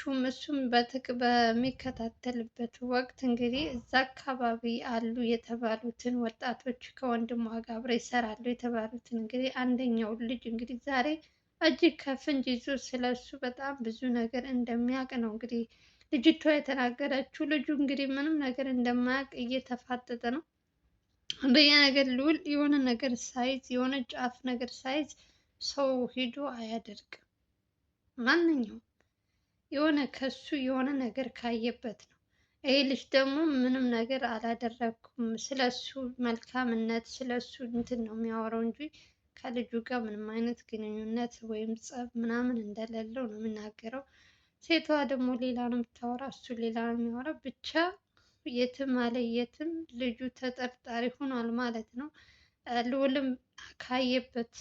ታውቃላችሁም እሱም በሚከታተልበት ወቅት እንግዲህ እዛ አካባቢ አሉ የተባሉትን ወጣቶች ከወንድሟ ጋር አብረው ይሰራሉ የተባሉትን እንግዲህ አንደኛው ልጅ እንግዲህ ዛሬ እጅ ከፍንጅ ይዞ ስለሱ በጣም ብዙ ነገር እንደሚያውቅ ነው እንግዲህ ልጅቷ የተናገረችው። ልጁ እንግዲህ ምንም ነገር እንደማያውቅ እየተፋጠጠ ነው። አንደኛ ነገር ልዑል የሆነ ነገር ሳይዝ የሆነ ጫፍ ነገር ሳይዝ ሰው ሂዶ አያደርግም። ማንኛውም የሆነ ከሱ የሆነ ነገር ካየበት ነው። ይሄ ልጅ ደግሞ ምንም ነገር አላደረኩም ስለሱ መልካምነት ስለሱ እንትን ነው የሚያወራው እንጂ ከልጁ ጋር ምንም አይነት ግንኙነት ወይም ጸብ ምናምን እንደሌለው ነው የሚናገረው። ሴቷ ደግሞ ሌላ ነው የምታወራ፣ እሱ ሌላ ነው የሚያወራ። ብቻ የትም አለ የትም ልጁ ተጠርጣሪ ሆኗል ማለት ነው። ልዑልም ካየበት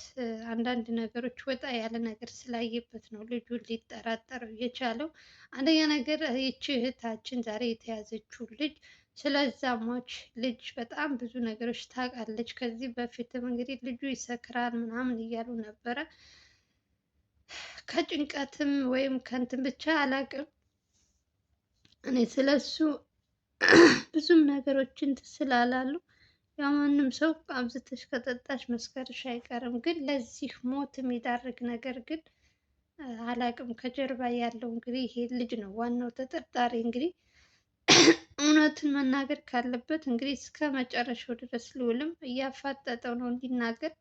አንዳንድ ነገሮች ወጣ ያለ ነገር ስላየበት ነው ልጁ ሊጠራጠረው የቻለው። አንደኛ ነገር ይቺ እህታችን ዛሬ የተያዘችው ልጅ ስለዛ ሟች ልጅ በጣም ብዙ ነገሮች ታውቃለች። ከዚህ በፊትም እንግዲህ ልጁ ይሰክራል ምናምን እያሉ ነበረ። ከጭንቀትም ወይም ከንትን ብቻ አላውቅም እኔ ስለሱ ብዙም ነገሮችን ስላላሉ ያው ማንም ሰው አብዝተሽ ከጠጣሽ መስከርሽ አይቀርም። ግን ለዚህ ሞት የሚዳርግ ነገር ግን አላቅም። ከጀርባ ያለው እንግዲህ ይሄ ልጅ ነው ዋናው ተጠርጣሪ። እንግዲህ እውነትን መናገር ካለበት እንግዲህ እስከ መጨረሻው ድረስ ልዑልም እያፋጠጠው ነው እንዲናገር።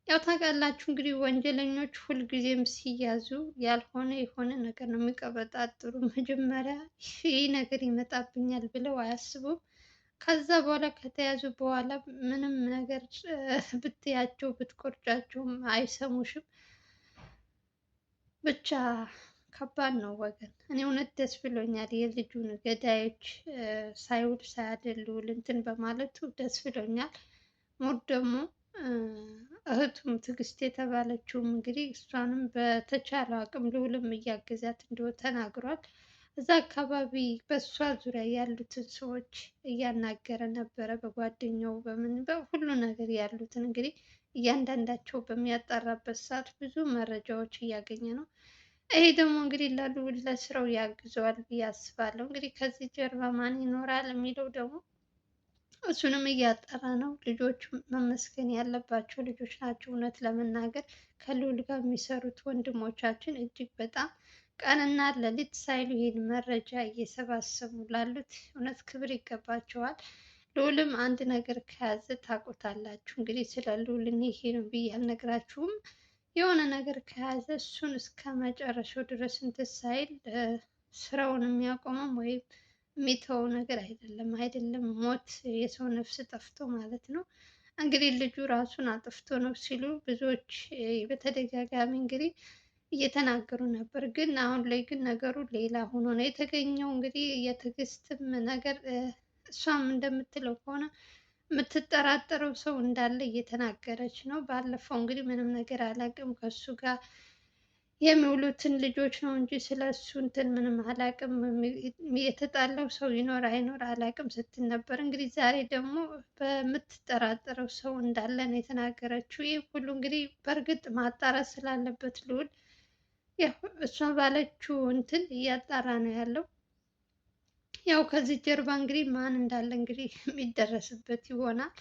ያው ታውቃላችሁ እንግዲህ ወንጀለኞች ሁልጊዜም ሲያዙ ያልሆነ የሆነ ነገር ነው የሚቀበጣጥሩ። መጀመሪያ ይህ ነገር ይመጣብኛል ብለው አያስቡም። ከዛ በኋላ ከተያዙ በኋላ ምንም ነገር ብትያቸው ብትቆርጫቸውም አይሰሙሽም። ብቻ ከባድ ነው ወገን። እኔ እውነት ደስ ብሎኛል የልጁን ገዳዮች ሳይውል ሳያድር ልዑል እንትን በማለቱ ደስ ብሎኛል። ሞት ደግሞ እህቱም ትዕግስት የተባለችውም እንግዲህ እሷንም በተቻለው አቅም ልዑልም እያገዛት እንደሆነ ተናግሯል። እዛ አካባቢ በእሷ ዙሪያ ያሉትን ሰዎች እያናገረ ነበረ። በጓደኛው በምን በሁሉ ነገር ያሉትን እንግዲህ እያንዳንዳቸው በሚያጣራበት ሰዓት ብዙ መረጃዎች እያገኘ ነው። ይሄ ደግሞ እንግዲህ ለልዑል ለስራው ያግዘዋል ብዬ አስባለሁ። እንግዲህ ከዚህ ጀርባ ማን ይኖራል የሚለው ደግሞ እሱንም እያጠራ ነው። ልጆቹ መመስገን ያለባቸው ልጆች ናቸው። እውነት ለመናገር ከልዑል ጋር የሚሰሩት ወንድሞቻችን እጅግ በጣም ቀንና ሌሊት ሳይሉ ይሄን መረጃ እየሰባሰቡ ላሉት እውነት ክብር ይገባቸዋል። ልዑልም አንድ ነገር ከያዘ ታውቁታላችሁ። እንግዲህ ስለ ልዑል እኔ ይሄ ነው ብዬ አልነግራችሁም። የሆነ ነገር ከያዘ እሱን እስከ መጨረሻው ድረስ እንትን ሳይል ስራውን የሚያቆመም ወይም የሚተወው ነገር አይደለም ሞት የሰው ነፍስ ጠፍቶ ማለት ነው። እንግዲህ ልጁ ራሱን አጥፍቶ ነው ሲሉ ብዙዎች በተደጋጋሚ እንግዲህ እየተናገሩ ነበር። ግን አሁን ላይ ግን ነገሩ ሌላ ሆኖ ነው የተገኘው። እንግዲህ የትዕግስትም ነገር እሷም እንደምትለው ከሆነ የምትጠራጠረው ሰው እንዳለ እየተናገረች ነው። ባለፈው እንግዲህ ምንም ነገር አላውቅም ከእሱ ጋር የሚውሉትን ልጆች ነው እንጂ ስለ እሱ እንትን ምንም አላውቅም፣ የተጣላው ሰው ይኖር አይኖር አላውቅም ስትል ነበር። እንግዲህ ዛሬ ደግሞ በምትጠራጠረው ሰው እንዳለ ነው የተናገረችው። ይህ ሁሉ እንግዲህ በእርግጥ ማጣራት ስላለበት ልዑል ያው እሷ ባለችው እንትን እያጣራ ነው ያለው። ያው ከዚህ ጀርባ እንግዲህ ማን እንዳለ እንግዲህ የሚደረስበት ይሆናል።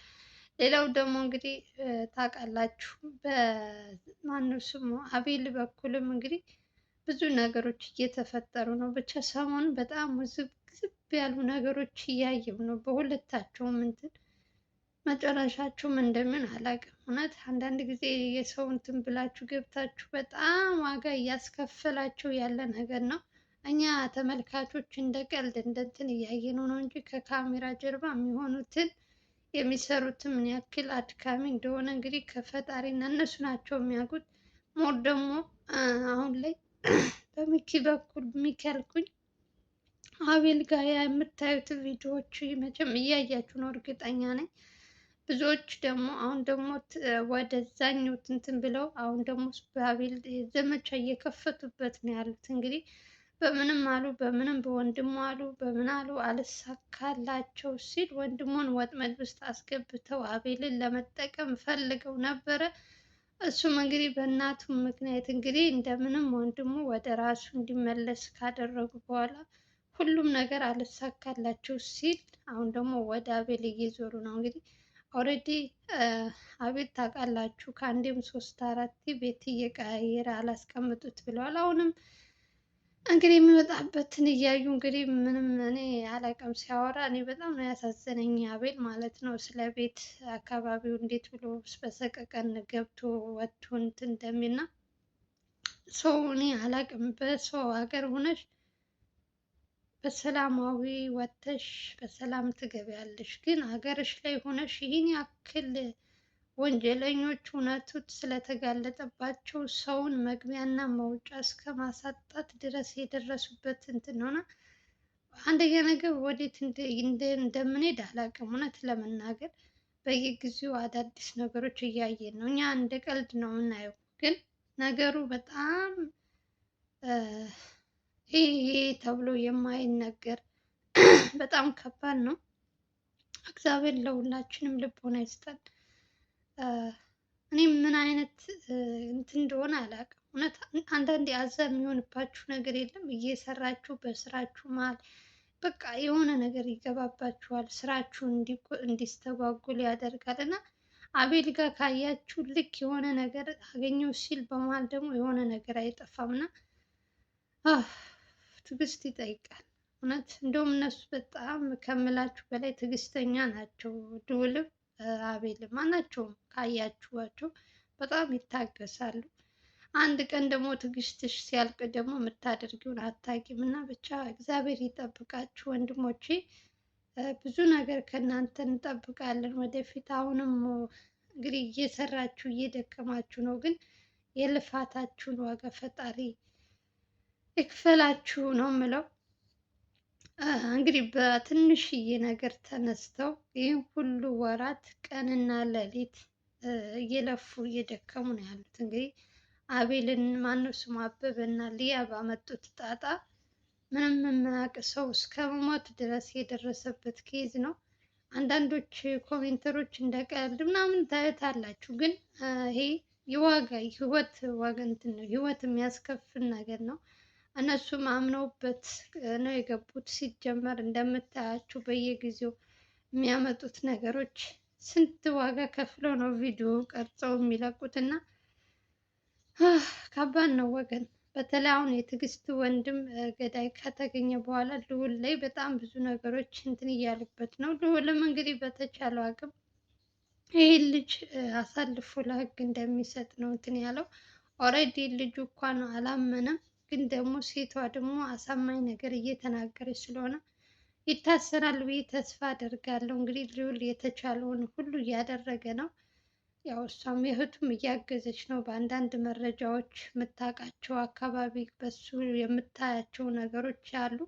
ሌላው ደግሞ እንግዲህ ታውቃላችሁ በማነው ስሙ አቤል በኩልም እንግዲህ ብዙ ነገሮች እየተፈጠሩ ነው። ብቻ ሰሞኑን በጣም ውዝግብ ያሉ ነገሮች እያየሁ ነው። በሁለታቸውም እንትን መጨረሻቸውም እንደምን አላውቅም። እውነት አንዳንድ ጊዜ የሰው እንትን ብላችሁ ገብታችሁ በጣም ዋጋ እያስከፈላቸው ያለ ነገር ነው። እኛ ተመልካቾች እንደ ቀልድ እንደ እንትን እያየነው ነው እንጂ ከካሜራ ጀርባ የሚሆኑትን የሚሰሩትን ምን ያክል አድካሚ እንደሆነ እንግዲህ ከፈጣሪና እነሱ ናቸው የሚያውቁት። ሞር ደግሞ አሁን ላይ በሚኪ በኩል ሚኪ ያልኩኝ አቤል ጋር የምታዩት ቪዲዮዎች መቼም እያያችሁ ነው እርግጠኛ ነኝ። ብዙዎች ደግሞ አሁን ደግሞ ወደዛኛው እንትን ብለው አሁን ደግሞ በአቤል ዘመቻ እየከፈቱበት ነው ያሉት። እንግዲህ በምንም አሉ በምንም በወንድሙ አሉ በምን አሉ አልሳካላቸው ሲል ወንድሙን ወጥመድ ውስጥ አስገብተው አቤልን ለመጠቀም ፈልገው ነበረ። እሱም እንግዲህ በእናቱ ምክንያት እንግዲህ እንደምንም ወንድሙ ወደ ራሱ እንዲመለስ ካደረጉ በኋላ ሁሉም ነገር አልሳካላቸው ሲል አሁን ደግሞ ወደ አቤል እየዞሩ ነው። እንግዲህ ኦልሬዲ አቤል ታውቃላችሁ ከአንዴም ሶስት አራቴ ቤት እየቀያየረ አላስቀምጡት ብለዋል። አሁንም እንግዲህ የሚወጣበትን እያዩ እንግዲህ ምንም እኔ አላውቅም። ሲያወራ እኔ በጣም ነው ያሳዘነኝ አቤል ማለት ነው። ስለ ቤት አካባቢው እንዴት ብሎ በሰቀቀን ገብቶ ወጥቶ እንትን እንደሚልና ሰው እኔ አላውቅም። በሰው ሀገር ሆነሽ በሰላማዊ ወጥተሽ በሰላም ትገቢያለሽ፣ ግን ሀገርሽ ላይ ሆነሽ ይህን ያክል ወንጀለኞች እውነቱ ስለተጋለጠባቸው ሰውን መግቢያና መውጫ እስከ ማሳጣት ድረስ የደረሱበት እንትን ሆነ። አንደኛ ነገር ወዴት እንደምንሄድ አላውቅም። እውነት ለመናገር በየጊዜው አዳዲስ ነገሮች እያየን ነው። እኛ እንደ ቀልድ ነው የምናየው፣ ግን ነገሩ በጣም ይሄ ተብሎ የማይነገር በጣም ከባድ ነው። እግዚአብሔር ለሁላችንም ልቦና ይስጠን። እኔ ምን አይነት እንትን እንደሆነ አላውቅም። እውነት አንዳንዴ አዛ የሚሆንባችሁ ነገር የለም? እየሰራችሁ በስራችሁ መሀል በቃ የሆነ ነገር ይገባባችኋል፣ ስራችሁ እንዲስተጓጉል ያደርጋል። እና አቤል ጋር ካያችሁ ልክ የሆነ ነገር አገኘው ሲል በመሀል ደግሞ የሆነ ነገር አይጠፋም እና ትዕግስት ይጠይቃል። እውነት እንደውም እነሱ በጣም ከምላችሁ በላይ ትዕግስተኛ ናቸው። ልዑልም አቤልም ማናቸውም ካያችኋቸው በጣም ይታገሳሉ። አንድ ቀን ደግሞ ትዕግስትሽ ሲያልቅ ደግሞ የምታደርጊውን አታውቂም እና ብቻ እግዚአብሔር ይጠብቃችሁ ወንድሞቼ። ብዙ ነገር ከእናንተ እንጠብቃለን ወደፊት። አሁንም እንግዲህ እየሰራችሁ እየደከማችሁ ነው፣ ግን የልፋታችሁን ዋጋ ፈጣሪ ይክፈላችሁ ነው የምለው። እንግዲህ በትንሽዬ ነገር ተነስተው ይህን ሁሉ ወራት ቀንና ሌሊት እየለፉ እየደከሙ ነው ያሉት። እንግዲህ አቤልን ማነው ስሙ አበበና ሊያ ባመጡት ጣጣ ምንም የማያውቅ ሰው እስከ መሞት ድረስ የደረሰበት ኬዝ ነው። አንዳንዶች ኮሜንተሮች እንደ ቀልድ ምናምን ታዩታላችሁ፣ ግን ይሄ የዋጋ ህይወት ዋጋ እንትን ነው፣ ህይወት የሚያስከፍል ነገር ነው። እነሱም አምነውበት ነው የገቡት። ሲጀመር እንደምታያቸው በየጊዜው የሚያመጡት ነገሮች ስንት ዋጋ ከፍለው ነው ቪዲዮ ቀርጸው የሚለቁት እና ከባድ ነው ወገን። በተለይ አሁን የትዕግስት ወንድም ገዳይ ከተገኘ በኋላ ልዑል ላይ በጣም ብዙ ነገሮች እንትን እያሉበት ነው። ልዑልም እንግዲህ በተቻለው አቅም ይህ ልጅ አሳልፎ ለህግ እንደሚሰጥ ነው እንትን ያለው። ኦልሬዲ ልጁ እንኳን አላመነም፣ ግን ደግሞ ሴቷ ደግሞ አሳማኝ ነገር እየተናገረች ስለሆነ ይታሰራል ብዬ ተስፋ አደርጋለሁ። እንግዲህ ልዑል የተቻለውን ሁሉ እያደረገ ነው። ያው እሷም እህቱም እያገዘች ነው። በአንዳንድ መረጃዎች የምታውቃቸው አካባቢ በሱ የምታያቸው ነገሮች አሉ።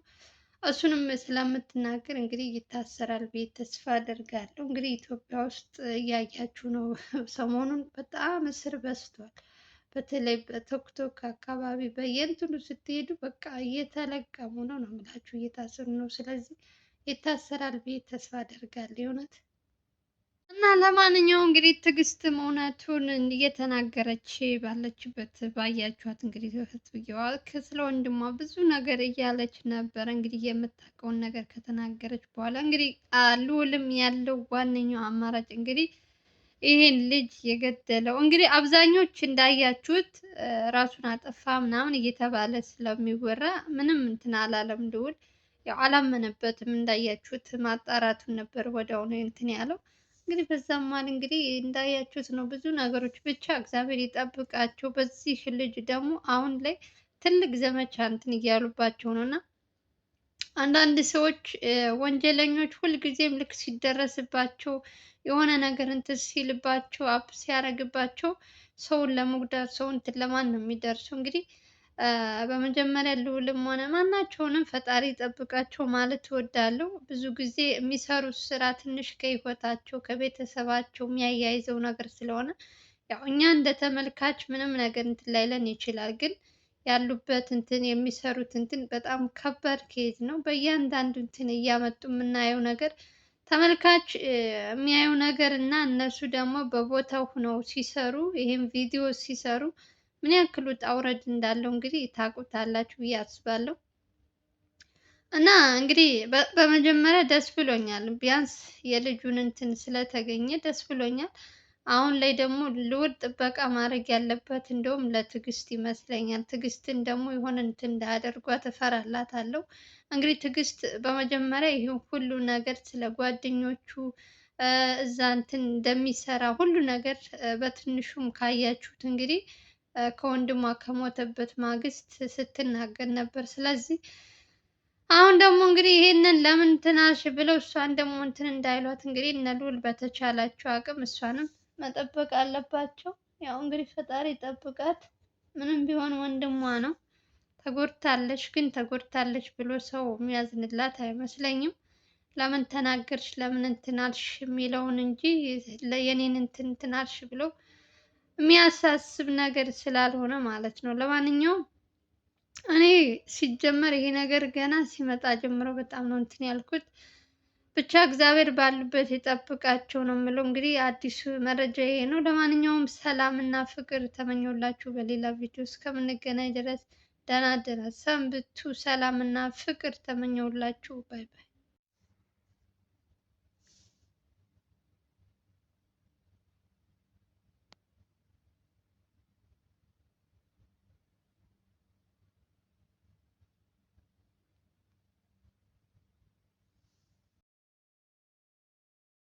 እሱንም ስለምትናገር እንግዲህ ይታሰራል ብዬ ተስፋ አደርጋለሁ። እንግዲህ ኢትዮጵያ ውስጥ እያያችሁ ነው፣ ሰሞኑን በጣም እስር በዝቷል። በተለይ በቶክቶክ አካባቢ በየእንትኑ ስትሄዱ በቃ እየተለቀሙ ነው ነው የምላችሁ፣ እየታሰሩ ነው። ስለዚህ ይታሰራል ብዬ ተስፋ አደርጋለሁ የእውነት። እና ለማንኛውም እንግዲህ ትዕግስትም እውነቱን እየተናገረች ባለችበት ባያችኋት እንግዲህ እህትየዋ ስለ ወንድሟ ብዙ ነገር እያለች ነበረ። እንግዲህ የምታውቀውን ነገር ከተናገረች በኋላ እንግዲህ ልዑልም ያለው ዋነኛው አማራጭ እንግዲህ ይህን ልጅ የገደለው እንግዲህ አብዛኞች እንዳያችሁት ራሱን አጠፋ ምናምን እየተባለ ስለሚወራ ምንም እንትን አላለም ልዑል። ያው አላመነበትም። እንዳያችሁት ማጣራቱን ነበር ወዲያውኑ እንትን ያለው። እንግዲህ በዛም መሀል እንግዲህ እንዳያችሁት ነው ብዙ ነገሮች። ብቻ እግዚአብሔር ይጠብቃቸው። በዚህ ልጅ ደግሞ አሁን ላይ ትልቅ ዘመቻ እንትን እያሉባቸው ነው እና አንዳንድ ሰዎች ወንጀለኞች ሁልጊዜም ልክ ሲደረስባቸው የሆነ ነገር እንትን ሲልባቸው አፕ ሲያደርግባቸው ሰውን ለመጉዳት ሰው እንትን ለማን ነው የሚደርሱ። እንግዲህ በመጀመሪያ ልዑልም ሆነ ማናቸውንም ፈጣሪ ይጠብቃቸው ማለት እወዳለሁ። ብዙ ጊዜ የሚሰሩት ስራ ትንሽ ከህይወታቸው ከቤተሰባቸው የሚያያይዘው ነገር ስለሆነ ያው እኛ እንደ ተመልካች ምንም ነገር እንትን ላይለን ይችላል፣ ግን ያሉበት እንትን የሚሰሩት እንትን በጣም ከባድ ኬዝ ነው። በእያንዳንዱ እንትን እያመጡ የምናየው ነገር ተመልካች የሚያየው ነገር እና እነሱ ደግሞ በቦታው ሆነው ሲሰሩ ይሄን ቪዲዮ ሲሰሩ ምን ያክል ውጣ ውረድ እንዳለው እንግዲህ ታውቁታላችሁ ብዬ አስባለሁ። እና እንግዲህ በመጀመሪያ ደስ ብሎኛል። ቢያንስ የልጁን እንትን ስለተገኘ ደስ ብሎኛል። አሁን ላይ ደግሞ ልዑል ጥበቃ ማድረግ ያለበት እንደውም ለትዕግስት ይመስለኛል። ትዕግስትን ደግሞ የሆነ እንትን እንዳያደርጓት እፈራላታለሁ። እንግዲህ ትዕግስት በመጀመሪያ ይሄ ሁሉ ነገር ስለ ጓደኞቹ እዛ እንትን እንደሚሰራ ሁሉ ነገር በትንሹም ካያችሁት እንግዲህ ከወንድሟ ከሞተበት ማግስት ስትናገር ነበር። ስለዚህ አሁን ደግሞ እንግዲህ ይሄንን ለምን እንትን አልሽ ብለው እሷን ደግሞ እንትን እንዳይሏት እንግዲህ እነ ልዑል በተቻላቸው አቅም እሷንም መጠበቅ አለባቸው። ያው እንግዲህ ፈጣሪ ጠብቃት። ምንም ቢሆን ወንድሟ ነው። ተጎድታለች፣ ግን ተጎድታለች ብሎ ሰው የሚያዝንላት አይመስለኝም። ለምን ተናገርሽ፣ ለምን እንትን አልሽ የሚለውን እንጂ የኔን እንትን አልሽ ብሎ የሚያሳስብ ነገር ስላልሆነ ማለት ነው። ለማንኛውም እኔ ሲጀመር ይሄ ነገር ገና ሲመጣ ጀምሮ በጣም ነው እንትን ያልኩት። ብቻ እግዚአብሔር ባሉበት የጠብቃቸው ነው የምለው። እንግዲህ አዲሱ መረጃ ይሄ ነው። ለማንኛውም ሰላም እና ፍቅር ተመኘውላችሁ። በሌላ ቪዲዮ እስከምንገናኝ ድረስ ደህና ደህና ሰንብቱ። ሰላም እና ፍቅር ተመኘውላችሁ። ባይ ባይ።